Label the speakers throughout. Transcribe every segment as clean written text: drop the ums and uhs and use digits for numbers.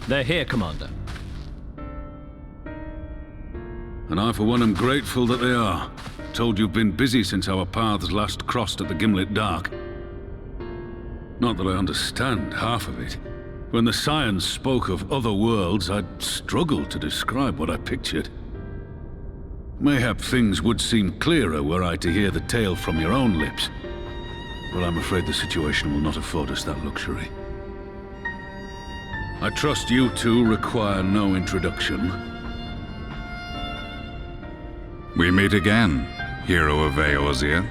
Speaker 1: They're here, Commander.
Speaker 2: And I, for one, am grateful that they are. Told you've been busy since our paths last crossed at the Gimlet Dark. Not that I understand half of it. When the Scions spoke of other worlds, I'd struggle to describe what I pictured. Mayhap things would seem clearer were I to hear the tale from your own lips. But I'm afraid the situation will not afford us that luxury. I trust you two require no introduction.
Speaker 3: We meet again, hero of Eorzea.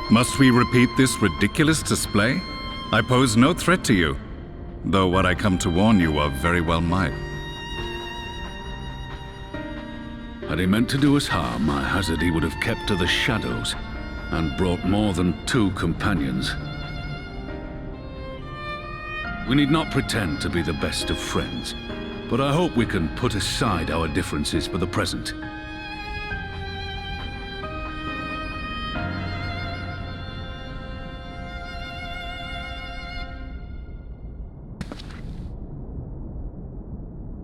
Speaker 3: Must we repeat this ridiculous display? I pose no threat to you, though what I come to warn you of very well might.
Speaker 2: Had he meant to do us harm, I hazard he would have kept to the shadows, and brought more than 2 companions. We need not pretend to be the best of friends, but I hope we can put aside our differences for the present.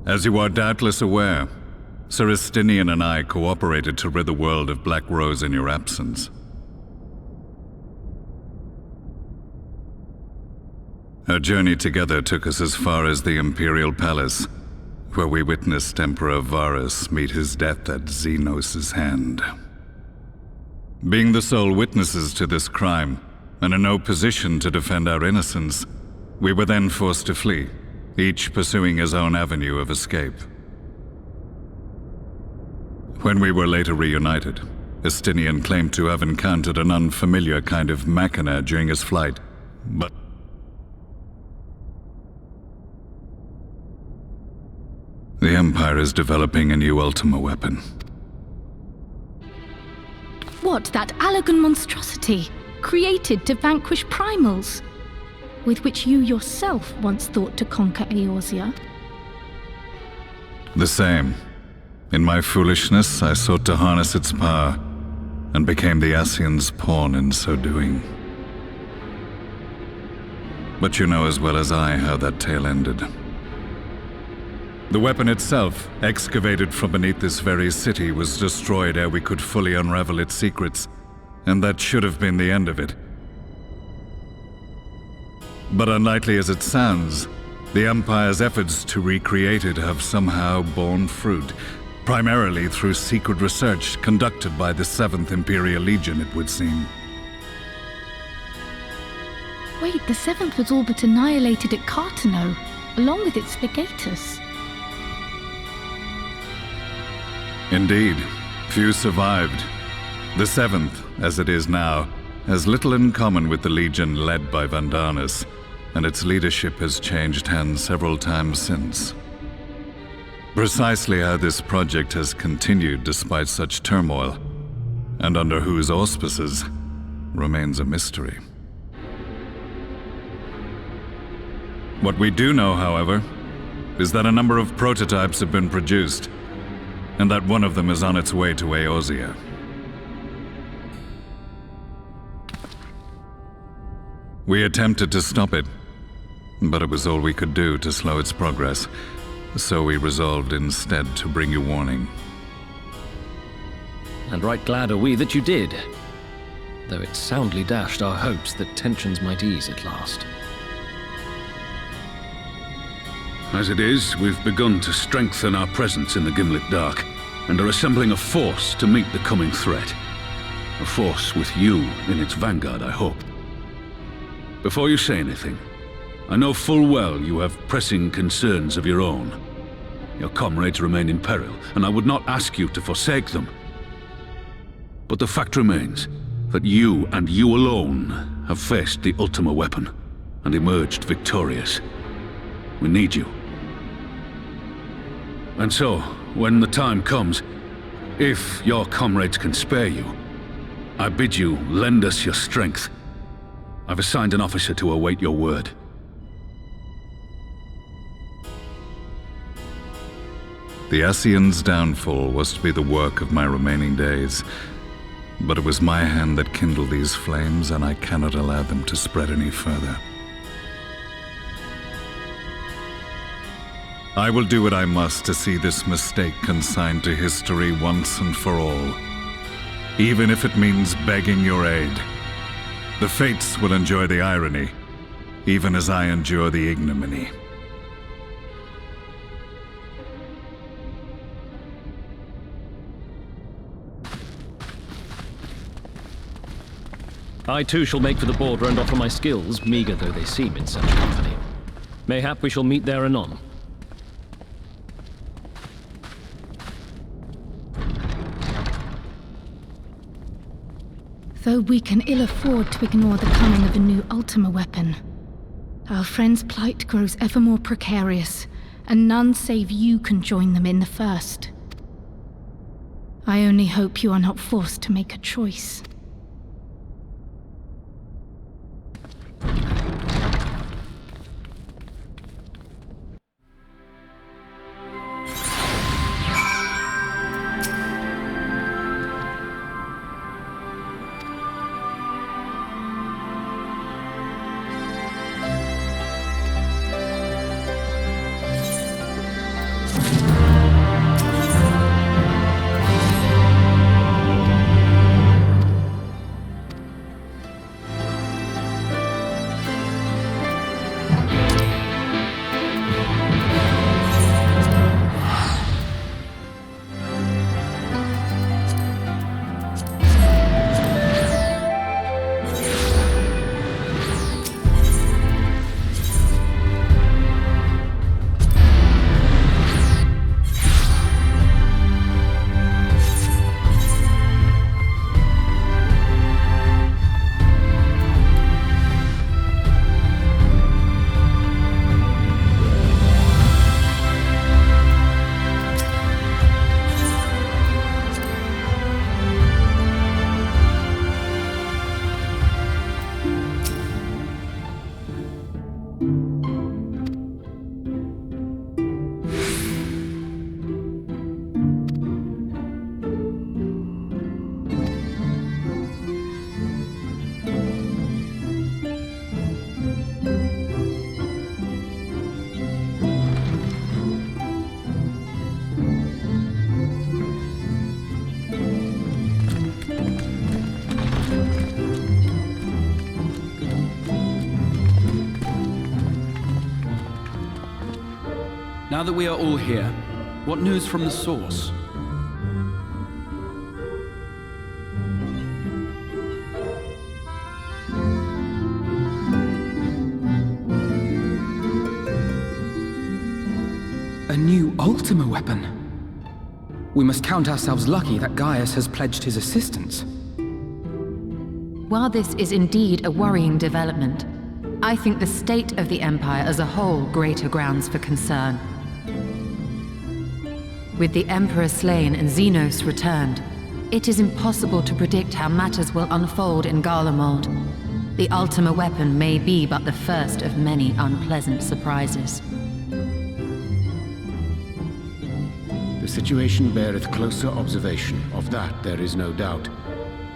Speaker 3: As you are doubtless aware, Sir Estinian and I cooperated to rid the world of Black Rose in your absence. Our journey together took us as far as the Imperial Palace, where we witnessed Emperor Varus meet his death at Xenos' hand. Being the sole witnesses to this crime, and in no position to defend our innocence, we were then forced to flee, each pursuing his own avenue of escape. When we were later reunited, Estinian claimed to have encountered an unfamiliar kind of machina during his flight, but the Empire is developing a new Ultima weapon.
Speaker 4: What, that Allagan monstrosity, created to vanquish primals, with which you yourself once thought to conquer Eorzea?
Speaker 3: The same. In my foolishness, I sought to harness its power, and became the Ascian's pawn in so doing. But you know as well as I how that tale ended. The weapon itself, excavated from beneath this very city, was destroyed ere we could fully unravel its secrets, and that should have been the end of it. But unlikely as it sounds, the Empire's efforts to recreate it have somehow borne fruit, primarily through secret research conducted by the 7th Imperial Legion, it would seem.
Speaker 4: Wait, the 7th was all but annihilated at Cartano, along with its legatus.
Speaker 3: Indeed, few survived. The 7th, as it is now, has little in common with the Legion led by Vandanis, and its leadership has changed hands several times since. Precisely how this project has continued despite such turmoil, and under whose auspices, remains a mystery. What we do know, however, is that a number of prototypes have been produced, and that one of them is on its way to Eorzea. We attempted to stop it, but it was all we could do to slow its progress, so we resolved instead to bring you warning.
Speaker 1: And right glad are we that you did, though it soundly dashed our hopes that tensions might ease at last.
Speaker 2: As it is, we've begun to strengthen our presence in the Gimlet Dark, and are assembling a force to meet the coming threat. A force with you in its vanguard, I hope. Before you say anything, I know full well you have pressing concerns of your own. Your comrades remain in peril, and I would not ask you to forsake them. But the fact remains that you, and you alone, have faced the Ultima weapon, and emerged victorious. We need you. And so, when the time comes, if your comrades can spare you, I bid you lend us your strength. I've assigned an officer to await your word.
Speaker 3: The Ascian's downfall was to be the work of my remaining days, But it was my hand that kindled these flames, and I cannot allow them to spread any further. I will do what I must to see this mistake consigned to history once and for all, even if it means begging your aid. The fates will enjoy the irony, even as I endure the ignominy.
Speaker 1: I too shall make for the border and offer my skills, meager though they seem in such company. Mayhap we shall meet there anon.
Speaker 4: Though we can ill afford to ignore the coming of a new Ultima weapon, our friend's plight grows ever more precarious, and none save you can join them in the first. I only hope you are not forced to make a choice.
Speaker 5: Now that we are all here, what news from the source? A new Ultima weapon? We must count ourselves lucky that Gaius has pledged his assistance.
Speaker 6: While this is indeed a worrying development, I think the state of the Empire as a whole greater grounds for concern. With the Emperor slain and Xenos returned, it is impossible to predict how matters will unfold in Garlemald. The Ultima weapon may be but the first of many unpleasant surprises.
Speaker 7: The situation beareth closer observation, of that there is no doubt,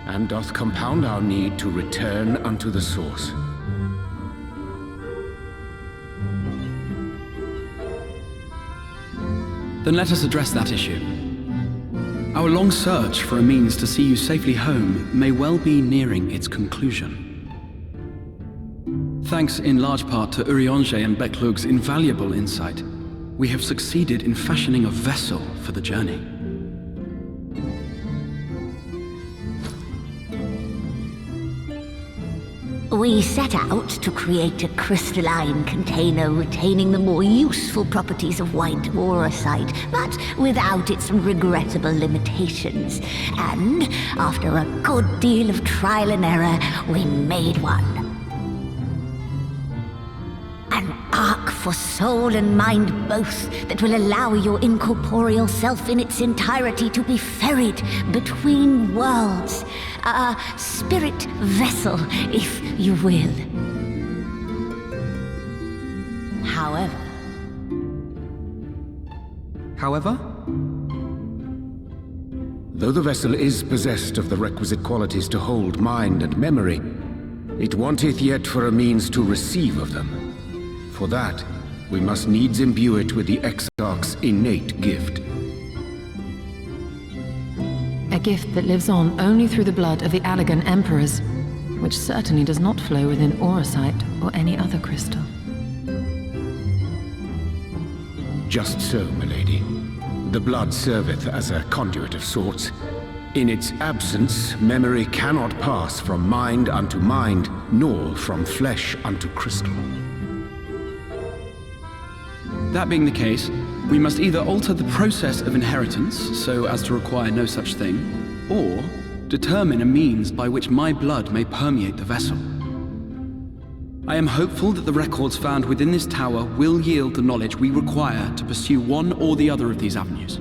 Speaker 7: and doth compound our need to return unto the source.
Speaker 5: Then let us address that issue. Our long search for a means to see you safely home may well be nearing its conclusion. Thanks in large part to Urianger and Becklug's invaluable insight, we have succeeded in fashioning a vessel for the journey.
Speaker 8: We set out to create a crystalline container retaining the more useful properties of white aurosite, but without its regrettable limitations. And after a good deal of trial and error, we made one. An ark for soul and mind both that will allow your incorporeal self in its entirety to be ferried between worlds. A spirit vessel, if you will. However,
Speaker 7: Though the vessel is possessed of the requisite qualities to hold mind and memory, it wanteth yet for a means to receive of them. For that, we must needs imbue it with the Exarch's innate gift.
Speaker 6: A gift that lives on only through the blood of the Allagan Emperors, which certainly does not flow within Aurosite or any other crystal.
Speaker 7: Just so, milady. The blood serveth as a conduit of sorts. In its absence, memory cannot pass from mind unto mind, nor from flesh unto crystal.
Speaker 5: That being the case, we must either alter the process of inheritance so as to require no such thing, or determine a means by which my blood may permeate the vessel. I am hopeful that the records found within this tower will yield the knowledge we require to pursue one or the other of these avenues.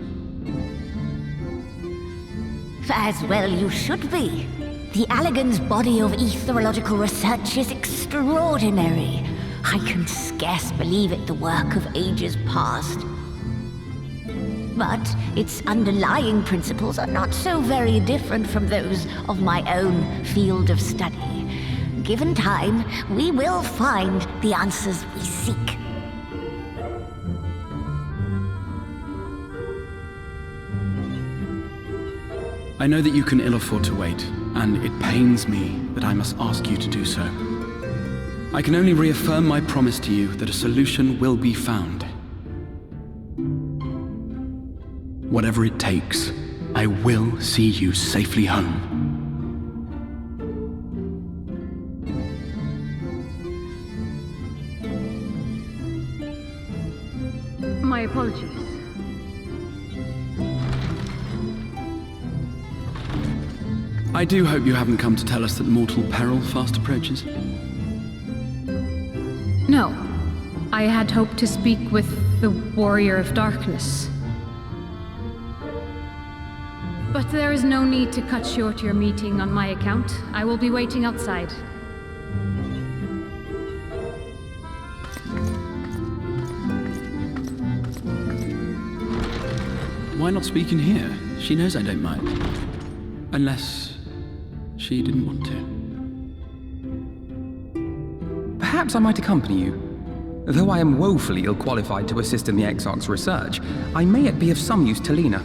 Speaker 8: As well you should be. The Allagan's body of etherological research is extraordinary. I can scarce believe it the work of ages past. But its underlying principles are not so very different from those of my own field of study. Given time, we will find the answers we seek.
Speaker 5: I know that you can ill afford to wait, and it pains me that I must ask you to do so. I can only reaffirm my promise to you that a solution will be found. Whatever it takes, I will see you safely home.
Speaker 4: My apologies.
Speaker 5: I do hope you haven't come to tell us that mortal peril fast approaches.
Speaker 4: No. I had hoped to speak with the Warrior of Darkness. But there is no need to cut short your meeting on my account. I will be waiting outside.
Speaker 5: Why not speak in here? She knows I don't mind. Unless she didn't want to.
Speaker 9: Perhaps I might accompany you. Though I am woefully ill-qualified to assist in the Exarch's research, I may yet be of some use to Lena.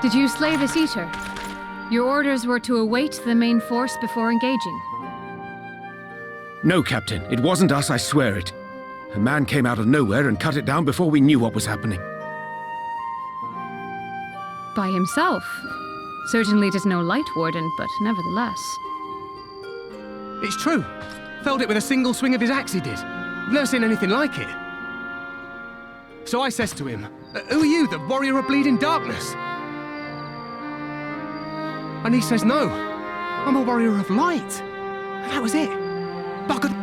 Speaker 10: Did you slay this eater? Your orders were to await the main force before engaging.
Speaker 7: No, Captain. It wasn't us, I swear it. A man came out of nowhere and cut it down before we knew what was happening.
Speaker 10: By himself? Certainly it is no light warden, but nevertheless.
Speaker 11: It's true. Felled it with a single swing of his axe, he did. Never seen anything like it. So I says to him, "Who are you, the warrior of bleeding darkness?" And he says, "No, I'm a warrior of light." And that was it. Buggered.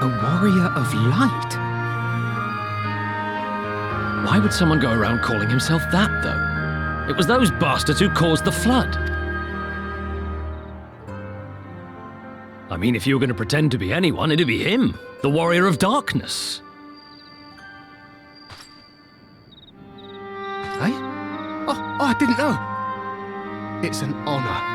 Speaker 9: A warrior of light?
Speaker 1: Why would someone go around calling himself that, though? It was those bastards who caused the flood. I mean, if you were going to pretend to be anyone, it'd be him, the warrior of darkness.
Speaker 11: Eh? Oh, I didn't know. It's an honor.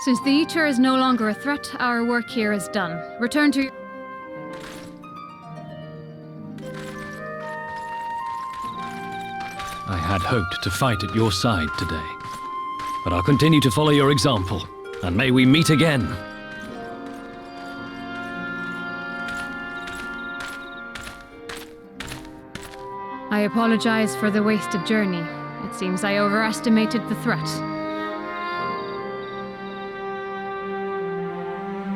Speaker 10: Since the Eater is no longer a threat, our work here is done. Return to...
Speaker 1: I had hoped to fight at your side today, but I'll continue to follow your example, and may we meet again.
Speaker 10: I apologize for the wasted journey. It seems I overestimated the threat.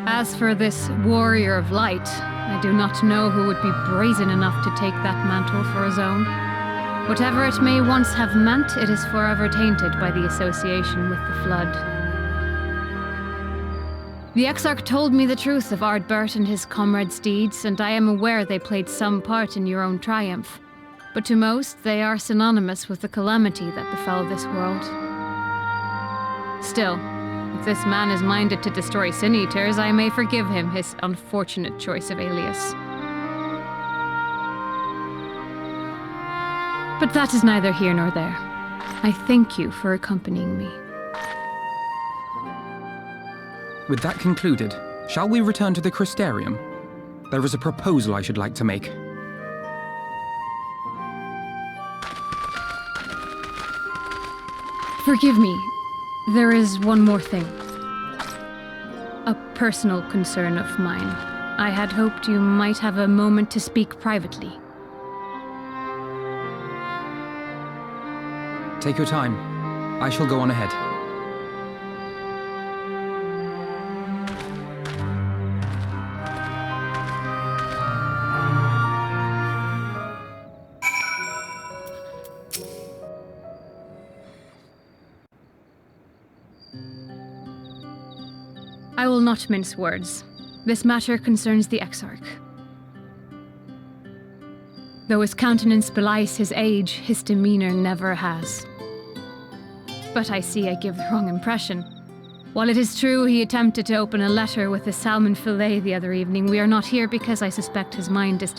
Speaker 10: As for this warrior of light, I do not know who would be brazen enough to take that mantle for his own. Whatever it may once have meant, it is forever tainted by the association with the flood. The Exarch told me the truth of Ardbert and his comrades' deeds, and I am aware they played some part in your own triumph. But to most, they are synonymous with the calamity that befell this world. Still, if this man is minded to destroy Sin Eaters, I may forgive him his unfortunate choice of alias. But that is neither here nor there. I thank you for accompanying me.
Speaker 9: With that concluded, shall we return to the Crystarium? There is a proposal I should like to make.
Speaker 10: Forgive me. There is one more thing. A personal concern of mine. I had hoped you might have a moment to speak privately.
Speaker 9: Take your time. I shall go on ahead.
Speaker 10: I will not mince words. This matter concerns the Exarch. Though his countenance belies his age, his demeanor never has. But I see I give the wrong impression. While it is true he attempted to open a letter with a salmon fillet the other evening, we are not here because I suspect his mind is...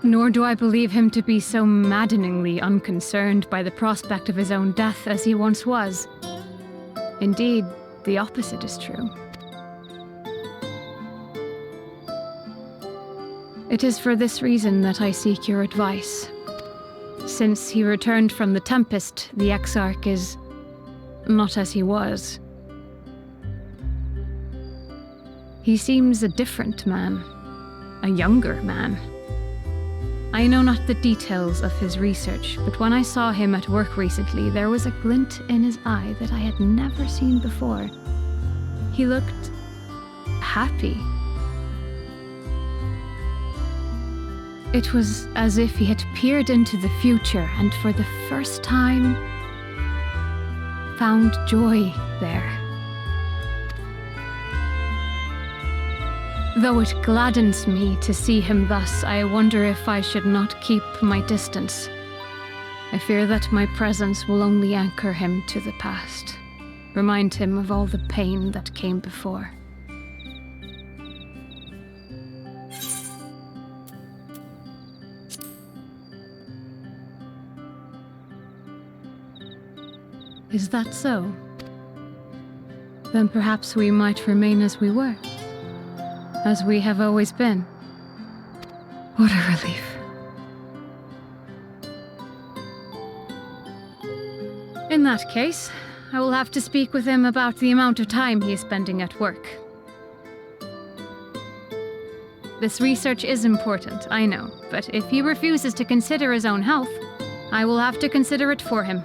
Speaker 10: Nor do I believe him to be so maddeningly unconcerned by the prospect of his own death as he once was. Indeed, the opposite is true. It is for this reason that I seek your advice. Since he returned from the Tempest, the Exarch is not as he was. He seems a different man, a younger man. I know not the details of his research, but when I saw him at work recently, there was a glint in his eye that I had never seen before. He looked happy. It was as if he had peered into the future and for the first time found joy there. Though it gladdens me to see him thus, I wonder if I should not keep my distance. I fear that my presence will only anchor him to the past, remind him of all the pain that came before. Is that so? Then perhaps we might remain as we were. As we have always been. What a relief. In that case, I will have to speak with him about the amount of time he is spending at work. This research is important, I know, but if he refuses to consider his own health, I will have to consider it for him.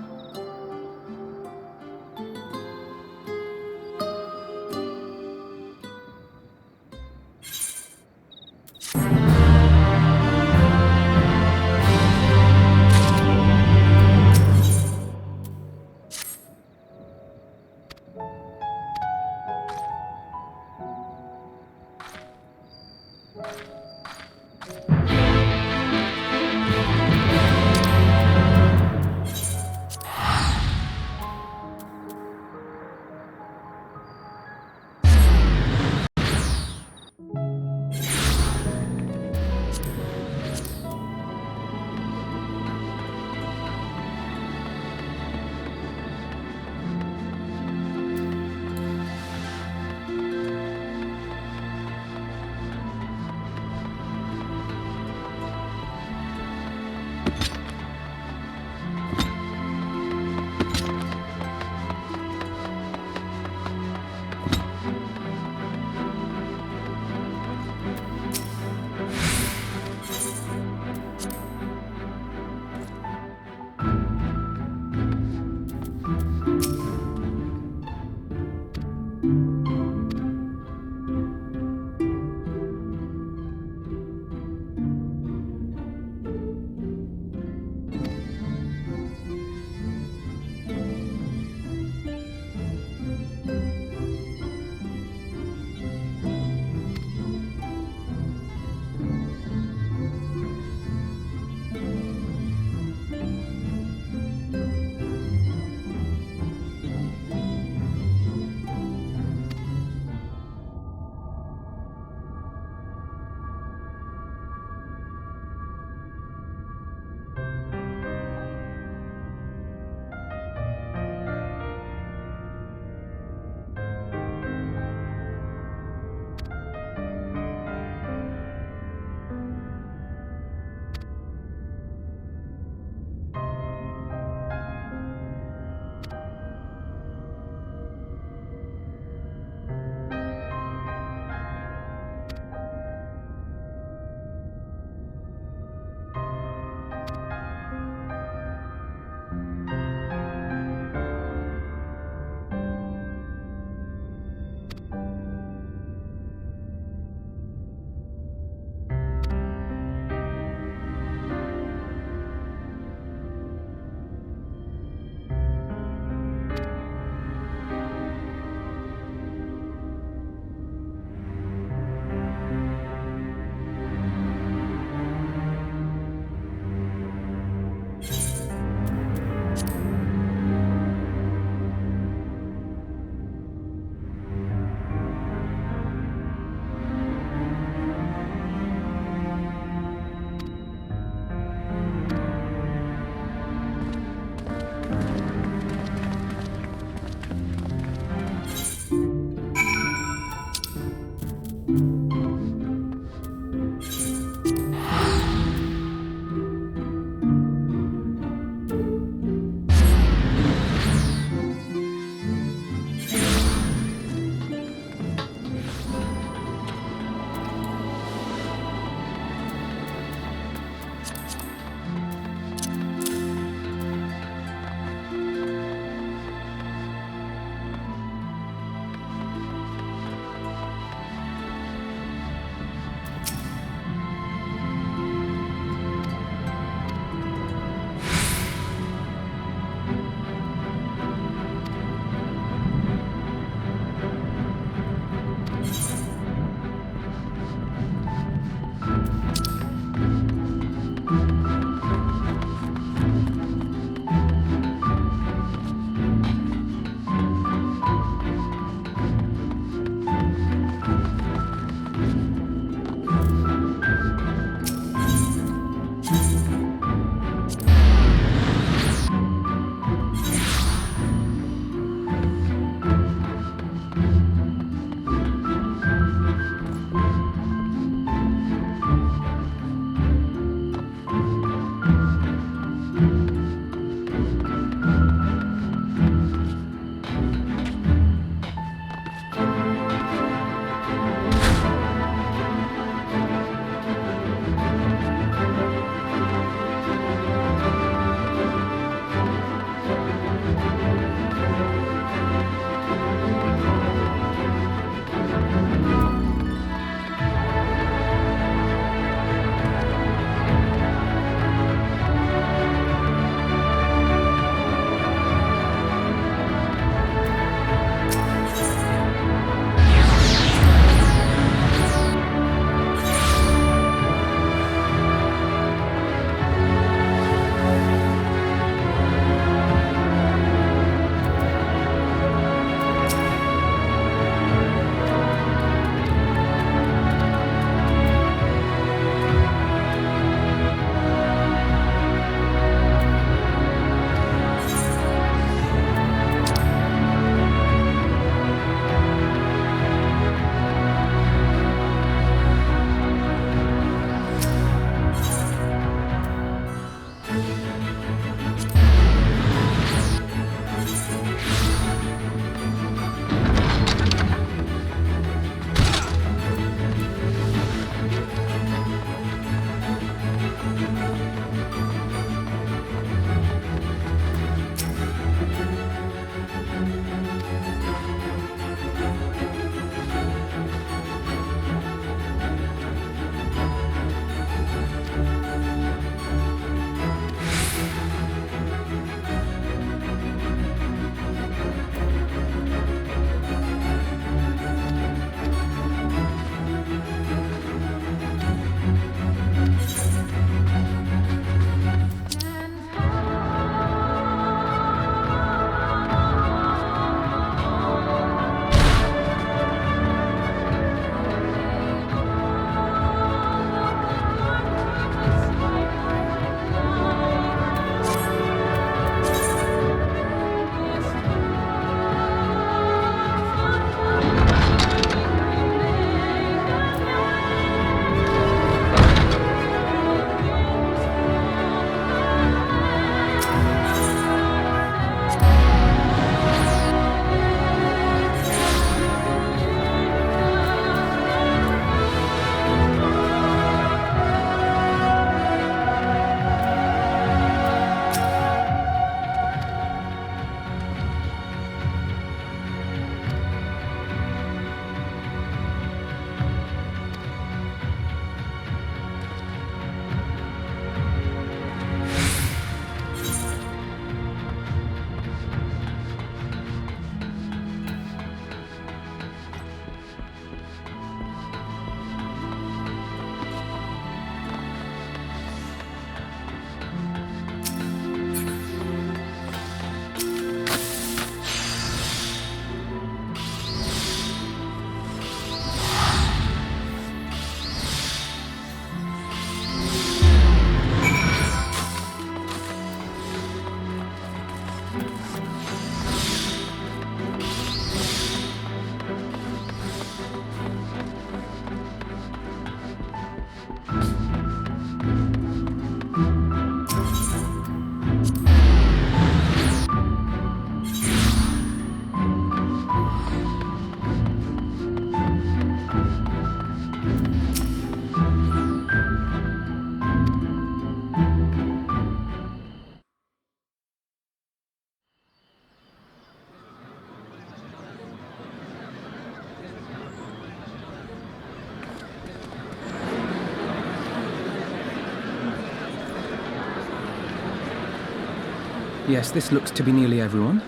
Speaker 9: Yes, this looks to be nearly everyone.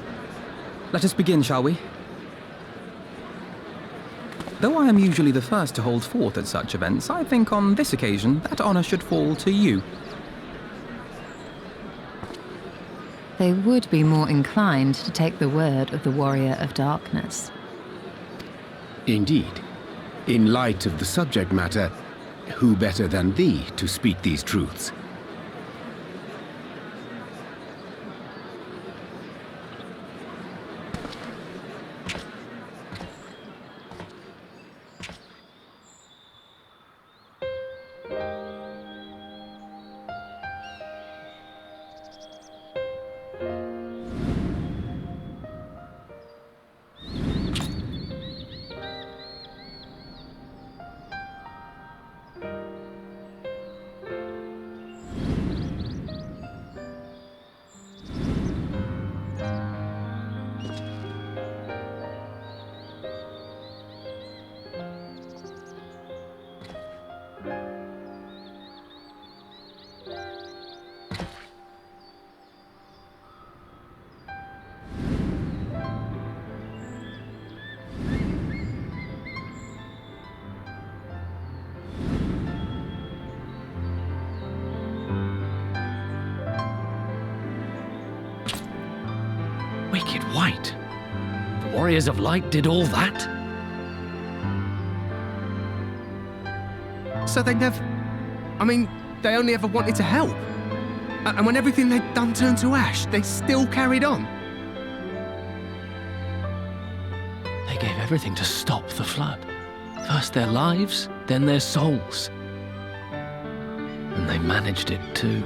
Speaker 9: Let us begin, shall we? Though I am usually the first to hold forth at such events, I think on this occasion that honor should fall to you.
Speaker 6: They would be more inclined to take the word of the Warrior of Darkness.
Speaker 7: Indeed. In light of the subject matter, who better than thee to speak these truths?
Speaker 1: Wicked White? The Warriors of Light did all that?
Speaker 11: So they never... I mean, they only ever wanted to help. And when everything they'd done turned to ash, they still carried on.
Speaker 1: They gave everything to stop the flood. First their lives, then their souls. And they managed it too,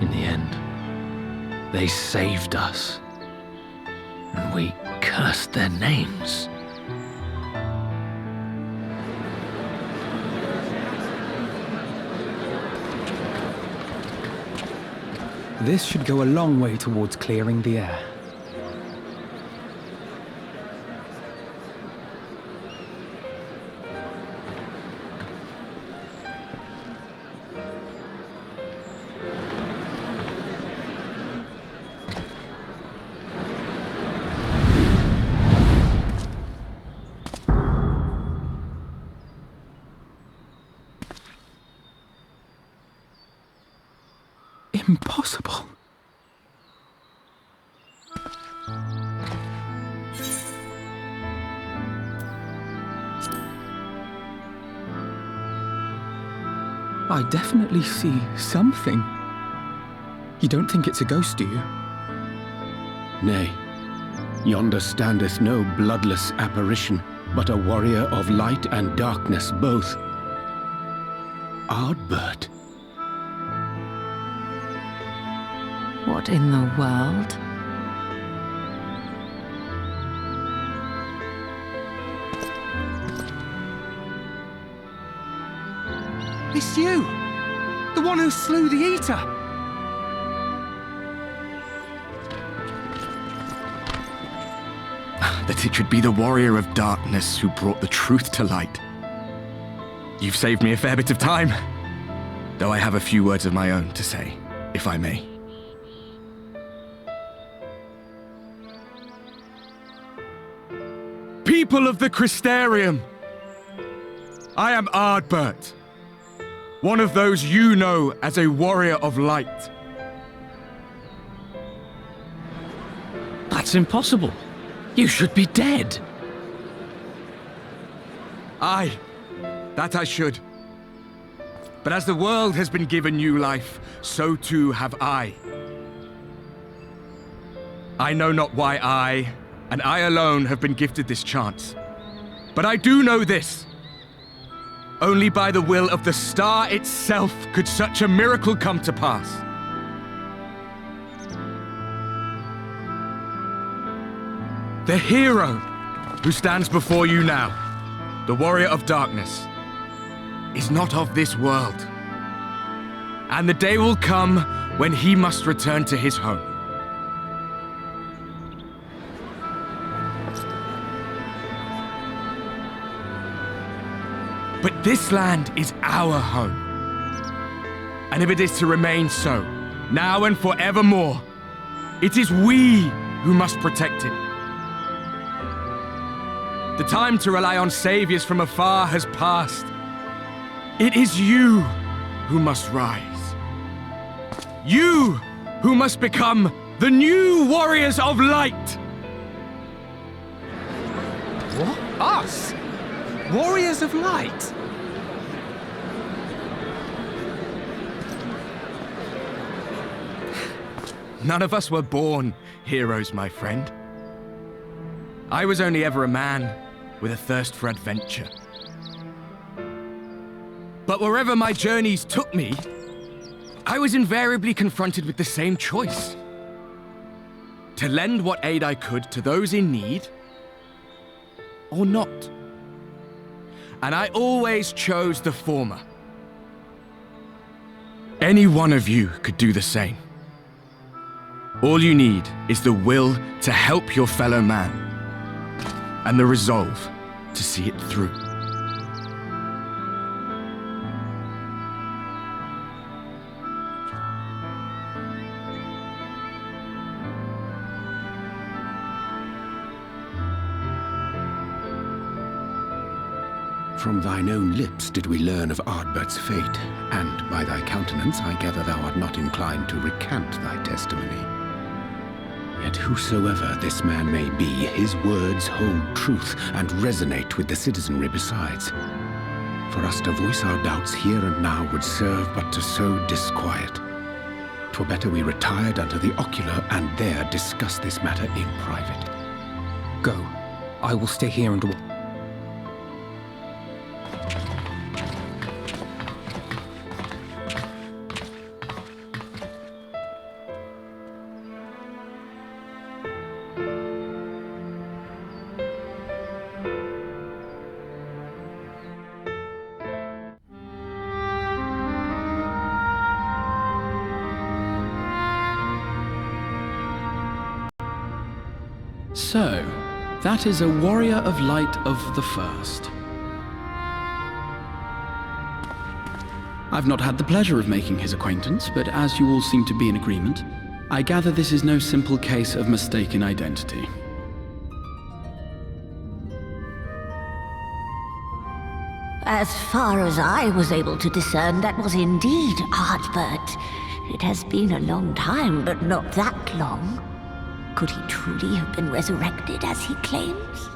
Speaker 1: in the end. They saved us. And we cursed their names.
Speaker 9: This should go a long way towards clearing the air. Impossible. I definitely see something. You don't think it's a ghost, do you?
Speaker 7: Nay, yonder standeth no bloodless apparition, but a warrior of light and darkness both. Ardbert.
Speaker 6: What in the world?
Speaker 11: It's you! The one who slew the Eater!
Speaker 12: That it should be the Warrior of Darkness who brought the truth to light. You've saved me a fair bit of time, though I have a few words of my own to say, if I may. People of the Crystarium, I am Ardbert, one of those you know as a Warrior of Light.
Speaker 1: That's impossible. You should be dead.
Speaker 12: Aye, that I should. But as the world has been given new life, so too have I. I know not why I, and I alone, have been gifted this chance. But I do know this. Only by the will of the star itself could such a miracle come to pass. The hero who stands before you now, the Warrior of Darkness, is not of this world. And the day will come when he must return to his home. But this land is our home. And if it is to remain so, now and forevermore, It is we who must protect it. The time to rely on saviors from afar has passed. It is you who must rise. You who must become the new warriors of light.
Speaker 11: What? Us? Warriors of light?
Speaker 12: None of us were born heroes, my friend. I was only ever a man with a thirst for adventure. But wherever my journeys took me, I was invariably confronted with the same choice. To lend what aid I could to those in need, or not. And I always chose the former. Any one of you could do the same. All you need is the will to help your fellow man, and the resolve to see it through.
Speaker 7: From thine own lips did we learn of Ardbert's fate, and by thy countenance I gather thou art not inclined to recant thy testimony. Yet whosoever this man may be, his words hold truth and resonate with the citizenry besides. For us to voice our doubts here and now would serve but to sow disquiet. 'Twere better we retired unto the ocular and there discuss this matter in private.
Speaker 9: Go. I will stay here and...
Speaker 5: So, that is a warrior of light of the first. I've not had the pleasure of making his acquaintance, but as you all seem to be in agreement, I gather this is no simple case of mistaken identity.
Speaker 8: As far as I was able to discern, that was indeed Ardbert. It has been a long time, but not that long. Could he truly have been resurrected as he claims?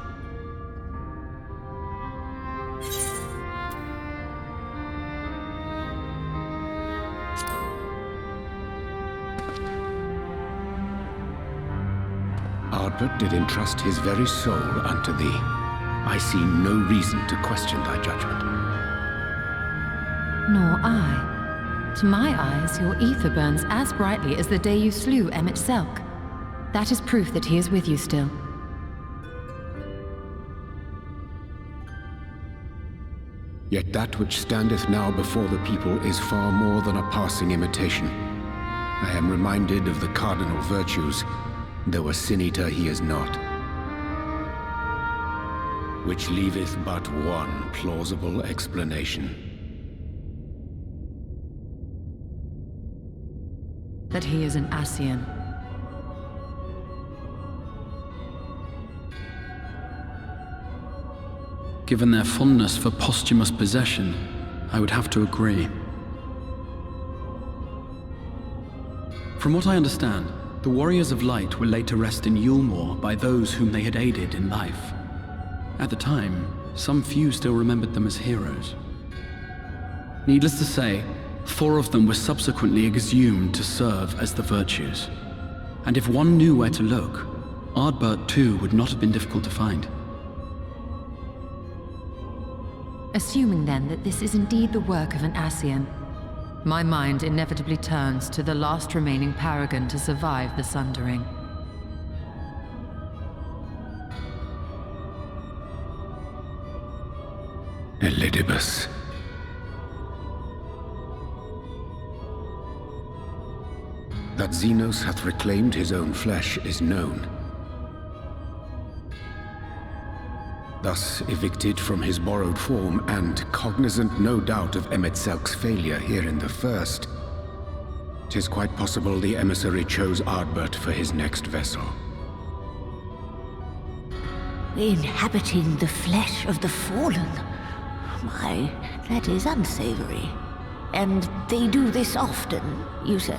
Speaker 7: Ardbert did entrust his very soul unto thee. I see no reason to question thy judgment.
Speaker 6: Nor I. To my eyes, your ether burns as brightly as the day you slew Emmett Selk. That is proof that he is with you still.
Speaker 7: Yet that which standeth now before the people is far more than a passing imitation. I am reminded of the cardinal virtues, though a sin-eater he is not. Which leaveth but one plausible explanation.
Speaker 6: That he is an Ascian.
Speaker 5: Given their fondness for posthumous possession, I would have to agree. From what I understand, the Warriors of Light were laid to rest in Yulmore by those whom they had aided in life. At the time, some few still remembered them as heroes. Needless to say, 4 of them were subsequently exhumed to serve as the virtues. And if one knew where to look, Ardbert too would not have been difficult to find.
Speaker 6: Assuming then that this is indeed the work of an Ascian, my mind inevitably turns to the last remaining paragon to survive the Sundering.
Speaker 7: Elidibus. That Xenos hath reclaimed his own flesh is known. Thus evicted from his borrowed form, and cognizant no doubt of Emmett Selk's failure here in the first, 'Tis quite possible the emissary chose Ardbert for his next vessel.
Speaker 8: Inhabiting the flesh of the fallen. My, that is unsavory. And they do this often, you say?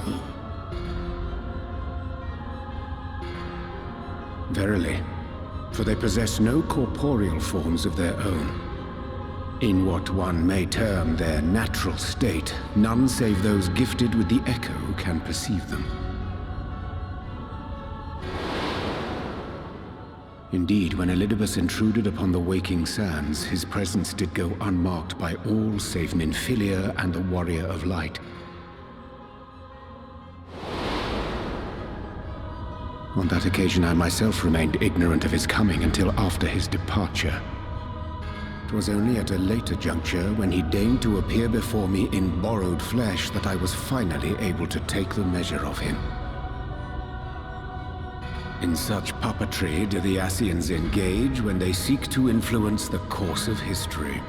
Speaker 7: Verily, for they possess no corporeal forms of their own. In what one may term their natural state, none save those gifted with the echo can perceive them. Indeed, when Elidibus intruded upon the waking sands, his presence did go unmarked by all save Minfilia and the Warrior of Light. On that occasion, I myself remained ignorant of his coming until after his departure. It was only at a later juncture, when he deigned to appear before me in borrowed flesh, that I was finally able to take the measure of him. In such puppetry do the Ascians engage when they seek to influence the course of history.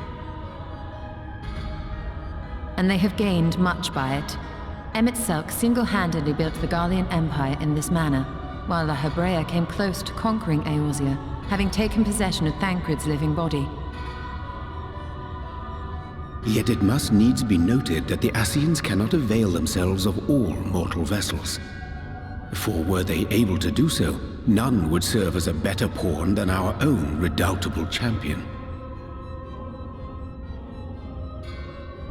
Speaker 6: And they have gained much by it. Emmett Selk single-handedly built the Garlean Empire in this manner, while La Hebrea came close to conquering Eorzea, having taken possession of Thancred's living body.
Speaker 7: Yet it must needs be noted that the Ascians cannot avail themselves of all mortal vessels. For were they able to do so, none would serve as a better pawn than our own redoubtable champion.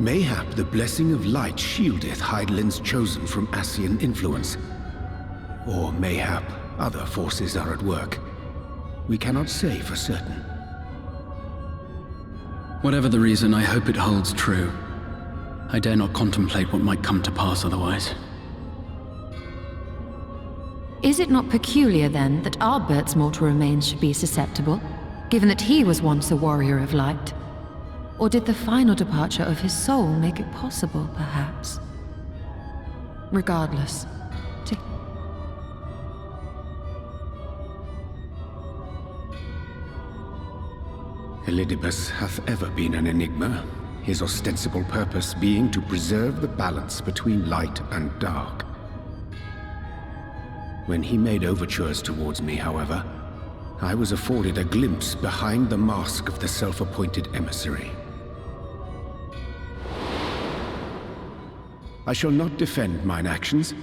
Speaker 7: Mayhap the blessing of light shieldeth Hydaelyn's chosen from Ascian influence. Or mayhap other forces are at work. We cannot say for certain.
Speaker 5: Whatever the reason, I hope it holds true. I dare not contemplate what might come to pass otherwise.
Speaker 6: Is it not peculiar, then, that Ardbert's mortal remains should be susceptible, given that he was once a warrior of light? Or did the final departure of his soul make it possible, perhaps? Regardless,
Speaker 7: Elidibus hath ever been an enigma, his ostensible purpose being to preserve the balance between light and dark. When he made overtures towards me, however, I was afforded a glimpse behind the mask of the self-appointed emissary. I shall not defend mine actions,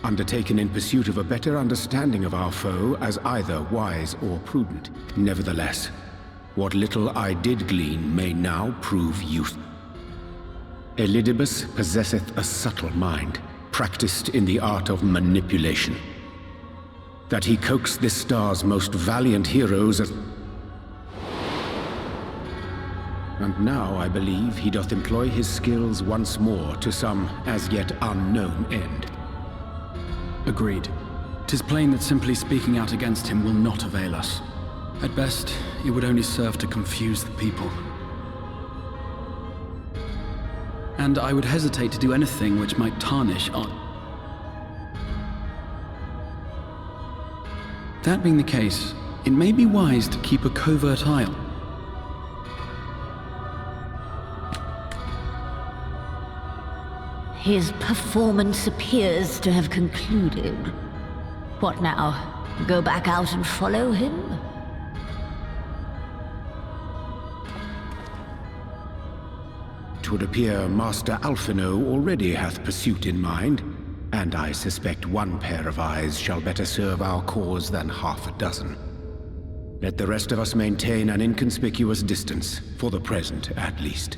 Speaker 7: undertaken in pursuit of a better understanding of our foe, as either wise or prudent. Nevertheless, what little I did glean may now prove useful. Elidibus possesseth a subtle mind, practiced in the art of manipulation. That he coaxed this star's most valiant heroes as... And now I believe he doth employ his skills once more to some as yet unknown end.
Speaker 5: Agreed. 'Tis plain that simply speaking out against him will not avail us. At best, it would only serve to confuse the people. And I would hesitate to do anything which might tarnish our... That being the case, it may be wise to keep a covert eye on.
Speaker 8: His performance appears to have concluded. What now? Go back out and follow him?
Speaker 7: It would appear Master Alphino already hath pursuit in mind, and I suspect one pair of eyes shall better serve our cause than half a dozen. Let the rest of us maintain an inconspicuous distance, for the present at least.